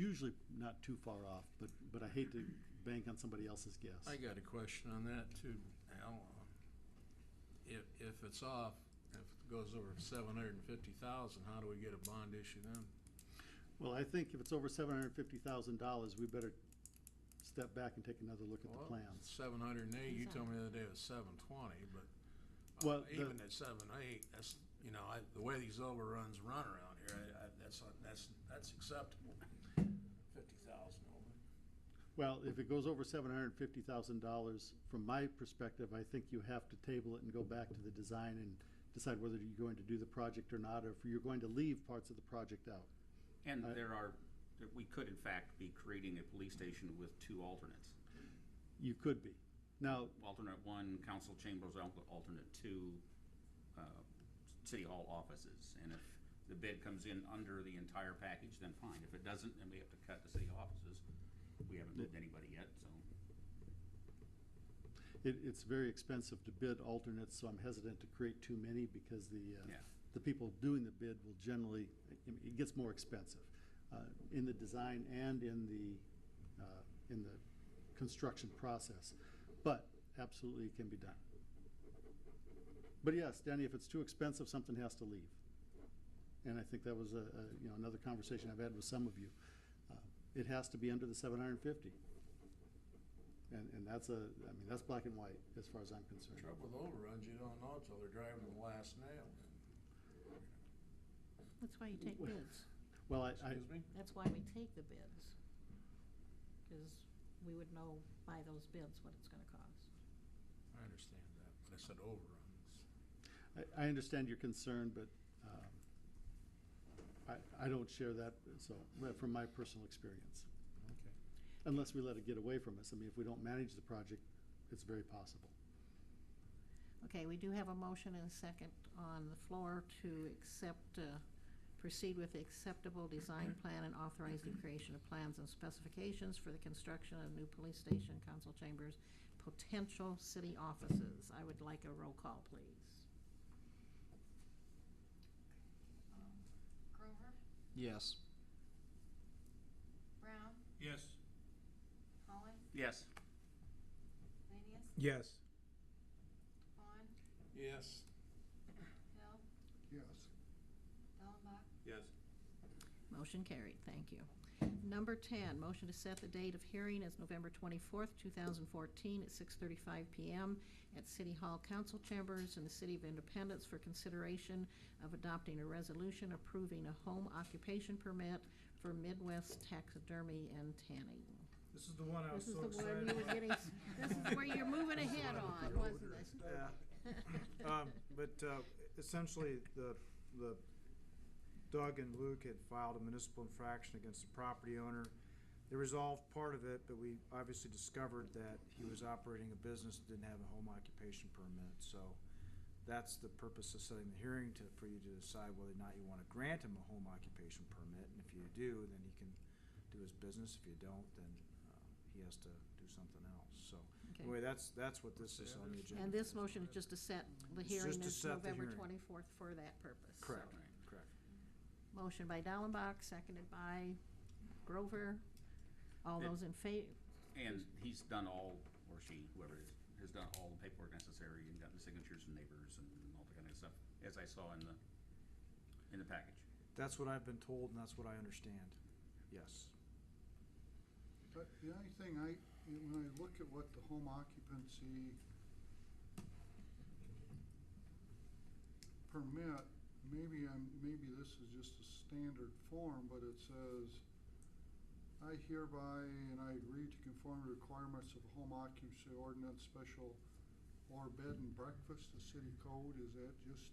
usually not too far off, but I hate to bank on somebody else's guess. I got a question on that too, Al. If it's off, if it goes over 750,000, how do we get a bond issue then? Well, I think if it's over $750,000, we better step back and take another look at the plans. 708. You told me the other day it was 720, but Well, even at 7.8, that's the way these overruns run around here. That's acceptable. 50,000 over. Well, if it goes over $750,000, from my perspective, I think you have to table it and go back to the design and decide whether you're going to do the project or not, or if you're going to leave parts of the project out. And we could in fact be creating a police station with 2 alternates. You could be. Now, Alternate 1, council chambers, alternate 2, city hall offices. And if the bid comes in under the entire package, then fine. If it doesn't, then we have to cut the city offices. We haven't bid anybody yet, so. it's very expensive to bid alternates, so I'm hesitant to create too many because the people doing the bid will generally, it gets more expensive in the design and in the construction process. But absolutely it can be done. But yes, Danny, if it's too expensive, something has to leave. And I think that was another conversation I've had with some of you. It has to be under the 750. And that's black and white as far as I'm concerned. The trouble with overruns, you don't know until they're driving the last nail. That's why you take bids. Well, Excuse me? That's why we take the bids. Because we would know by those bids what it's going to cost. I understand that, but I said overruns. I understand your concern, but I don't share that, so from my personal experience. Okay. Unless we let it get away from us. I mean, if we don't manage the project, it's very possible. Okay, we do have a motion and a second on the floor to accept, proceed with the acceptable design plan and authorize the creation of plans and specifications for the construction of new police station, council chambers, potential city offices. I would like a roll call, please. Grover, Yes. Brown, Yes. Holland, Yes. Lanius, Yes. Vaughn, Yes. Hill, Yes. Ellenbach, Yes. Motion carried. Thank you. Number 10, motion to set the date of hearing as November 24th, 2014 at 6:35 p.m. at City Hall Council Chambers in the City of Independence for consideration of adopting a resolution approving a home occupation permit for Midwest Taxidermy and Tanning. This is the one I was This is so the excited one you were about. getting, this is where you're moving ahead on, wasn't it? Yeah. But essentially, the Doug and Luke had filed a municipal infraction against the property owner. They resolved part of it, but we obviously discovered that he was operating a business that didn't have a home occupation permit. So that's the purpose of setting the hearing, for you to decide whether or not you want to grant him a home occupation permit. And if you do, then he can do his business. If you don't, then he has to do something else. So Okay. anyway, that's what this is on the agenda. And this motion is just to set the It's hearing just to as set the November hearing. 24th for that purpose. Correct, So, correct. motion by Dallenbach, seconded by Grover. All those in favor? And he's done all, or she, whoever it is, has done all the paperwork necessary and gotten the signatures from neighbors and all that kind of stuff, as I saw in the package. That's what I've been told, and that's what I understand. Yes. But the only thing when I look at what the home occupancy permit, maybe this is just a standard form, but it says, I hereby and I agree to conform to requirements of home occupancy ordinance special or bed and breakfast, the city code. Is that just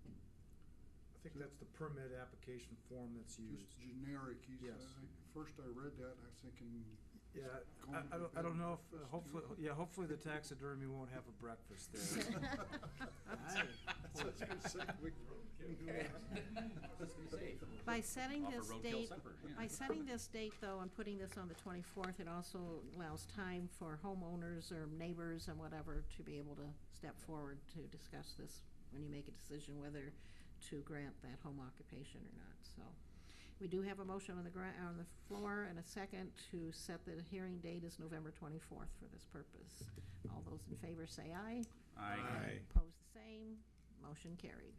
I think that's the permit application form that's used. generic? Yes. First I read that and I was thinking, Yeah, I don't know if, hopefully the taxidermy won't have a breakfast there. By setting Offer this roadkill date, supper, yeah. by setting this date though and putting this on the 24th, it also allows time for homeowners or neighbors and whatever to be able to step forward to discuss this when you make a decision whether to grant that home occupation or not. So We do have a motion on the floor and a second to set the hearing date as November 24th for this purpose. All those in favor say aye. Aye. Opposed, the same. Motion carried.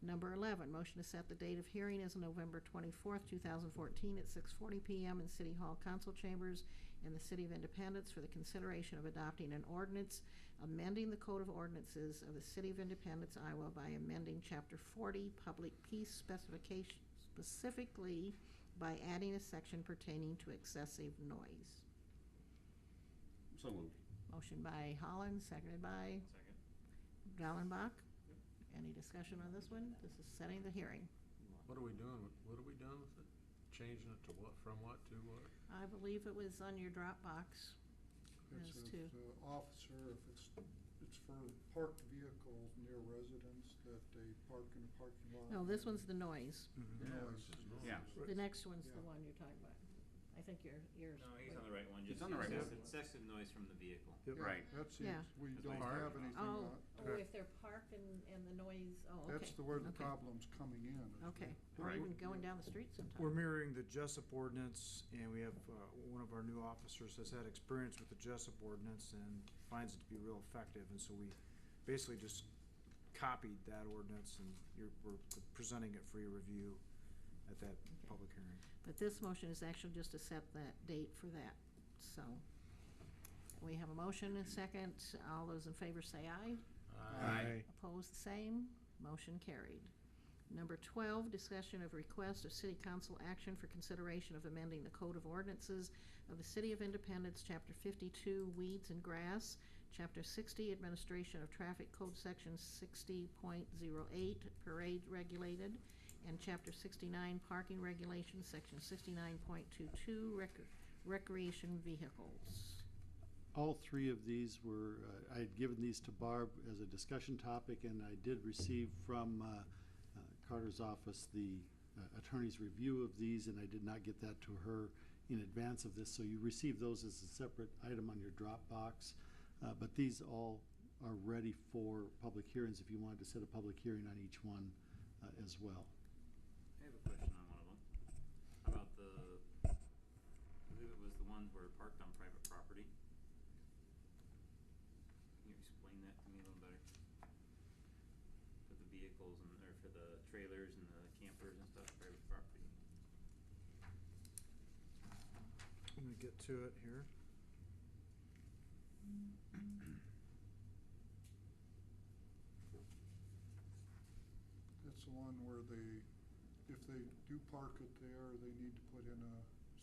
Number 11, motion to set the date of hearing as November 24th, 2014 at 6:40 PM in City Hall Council Chambers in the City of Independence for the consideration of adopting an ordinance amending the Code of Ordinances of the City of Independence, Iowa by amending Chapter 40, Public Peace Specification, specifically by adding a section pertaining to excessive noise. So moved. Motion by Holland, seconded by Gallenbach. Any discussion on this one? This is setting the hearing. What are we doing with it? Changing it to what, from what to what? I believe it was on your Dropbox. It As says, to- officer, if it's for parked vehicles near residents that they park in a parking lot. No, this one's the noise. Noise. Yeah. The next one's the Yeah. one you're talking about. I think yours. No, he's on the right one. He's Just on the right uses one. excessive noise from the vehicle. Yep. Yeah, Right. That's Yeah. it, we That's don't what have it's- anything Oh, on. if they're parked and the noise, oh, okay. That's where the okay. problem's coming in. is Okay, the- or Right. even going down the street sometimes. We're mirroring the Jessup ordinance, and we have, one of our new officers has had experience with the Jessup ordinance and finds it to be real effective, and so we basically just copied that ordinance, and we're presenting it for your review at that public hearing. But this motion is actually just to set that date for that, so. We have a motion and a second. All those in favor say aye. Aye. Opposed, the same. Motion carried. Number 12, discussion of request of city council action for consideration of amending the Code of Ordinances of the City of Independence, Chapter 52, Weeds and Grass, Chapter 60, Administration of Traffic Code, Section 60.08, Parade Regulated, and Chapter 69, Parking Regulations, Section 69.22, Recreation Vehicles. All three of these were, I had given these to Barb as a discussion topic, and I did receive from Carter's office the attorney's review of these, and I did not get that to her in advance of this, so you received those as a separate item on your Dropbox. But these all are ready for public hearings if you wanted to set a public hearing on each one as well. I have a question on one of them. About I believe it was the ones where parked on private property. Can you explain that to me a little better? For the vehicles or for the trailers and the campers and stuff, private property. I'm gonna get to it here. That's the one where if they do park it there, they need to put in a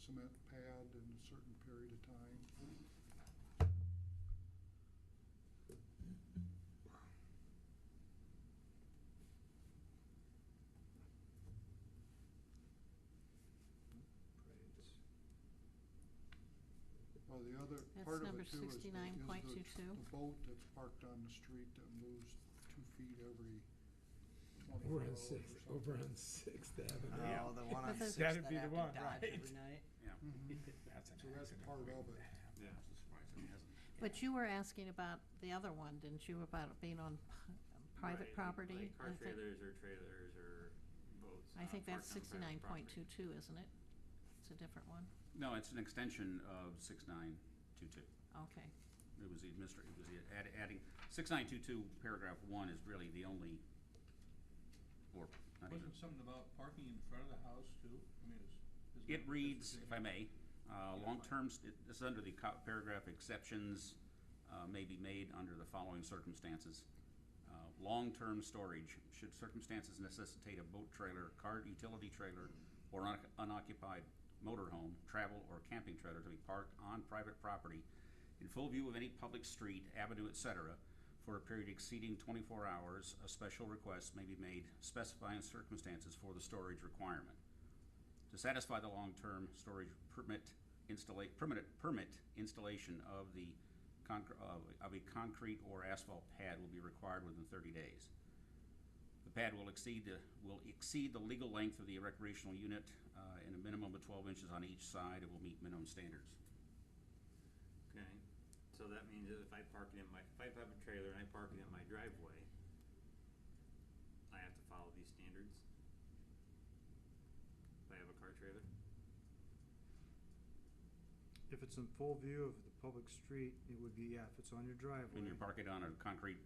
cement pad in a certain period of time. Well, the other That's part of number it too is the 69.22. boat that's parked on the street that moves 2 feet every 24 Over on hours or Sixth, something. over on Sixth Avenue. Yeah. Oh, the one on But the- Sixth That'd that be I the have to one, dodge right? every night. Yeah. Mhm. That's an So that's accident part of waiting it. to happen. Yeah. I'm surprised it hasn't. But you were asking about the other one, didn't you, about it being on private Right, property? Like car I think- trailers or boats. I think that's parked on private property. 69.22, isn't it? It's a different one. No, it's an extension of 6922. Okay. It was the adding, 6922 paragraph 1 is really the only, or not even. Wasn't something about parking in front of the house too? I mean, It reads, if I may, long-term, this is under the paragraph exceptions may be made under the following circumstances. Long-term storage, should circumstances necessitate a boat trailer, car utility trailer, or unoccupied motorhome, travel, or camping trailer to be parked on private property in full view of any public street, avenue, etc., for a period exceeding 24 hours, a special request may be made specifying circumstances for the storage requirement. To satisfy the long-term storage permit installation of a concrete or asphalt pad will be required within 30 days. The pad will exceed the legal length of the recreational unit in a minimum of 12 inches on each side. It will meet minimum standards. Okay, so that means that if I have a trailer and I park it in my driveway, I have to follow these standards? If I have a car trailer If it's in full view of the public street, it would be, yeah, if it's on your driveway. When you park it on a concrete,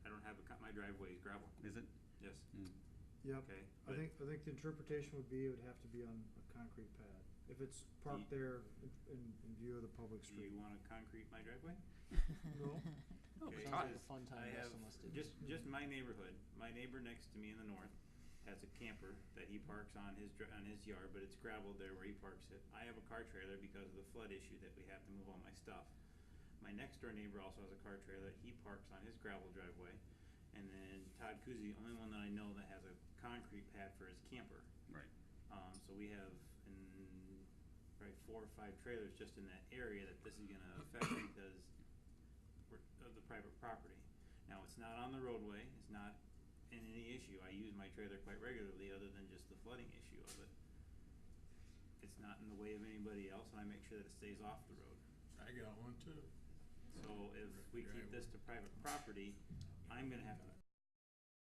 I don't have my driveway is gravel, is it? yes, Yep. okay. I think the interpretation would be it would have to be on a concrete pad. If it's parked Do there in view of the public Do street. you wanna concrete my driveway? No? Okay, Sounds like a because fun time I to have have, some listed. just my neighborhood, my neighbor next to me in the north has a camper that he parks on his yard, but it's gravel there where he parks it. I have a car trailer because of the flood issue that we have to move all my stuff. My next door neighbor also has a car trailer that he parks on his gravel driveway. And then Todd Kuzi, the only one that I know that has a concrete pad for his camper. Right. So we have probably 4 or 5 trailers just in that area that this is gonna affect because of the private property. Now, it's not on the roadway, it's not in any issue. I use my trailer quite regularly, other than just the flooding issue of it. It's not in the way of anybody else, and I make sure that it stays off the road. I got one too. So if we keep this to private property, I'm gonna have to